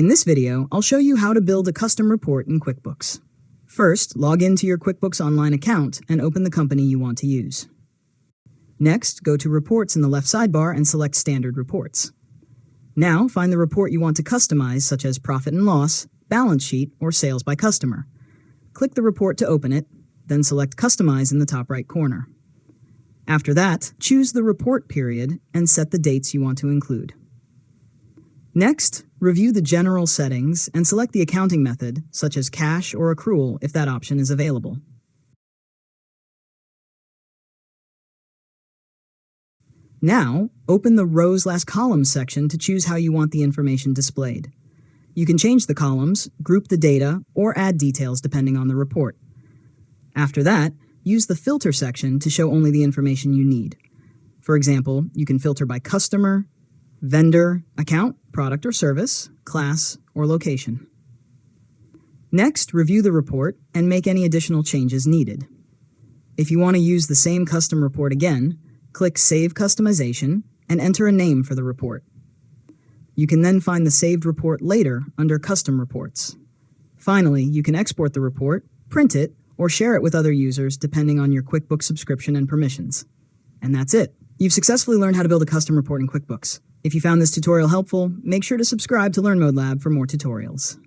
In this video, I'll show you how to build a custom report in QuickBooks. First, log into your QuickBooks Online account and open the company you want to use. Next, go to Reports in the left sidebar and select Standard Reports. Now, find the report you want to customize, such as Profit and Loss, Balance Sheet, or Sales by Customer. Click the report to open it, then select Customize in the top right corner. After that, choose the report period and set the dates you want to include. Next, review the general settings and select the accounting method, such as cash or accrual if that option is available. Now, open the Rows Last Columns section to choose how you want the information displayed. You can change the columns, group the data, or add details depending on the report. After that, use the Filter section to show only the information you need. For example, you can filter by customer, vendor, account, product or service, class, or location. Next, review the report and make any additional changes needed. If you want to use the same custom report again, click Save Customization and enter a name for the report. You can then find the saved report later under Custom Reports. Finally, you can export the report, print it, or share it with other users depending on your QuickBooks subscription and permissions. And that's it. You've successfully learned how to build a custom report in QuickBooks. If you found this tutorial helpful, make sure to subscribe to Learn Mode Lab for more tutorials.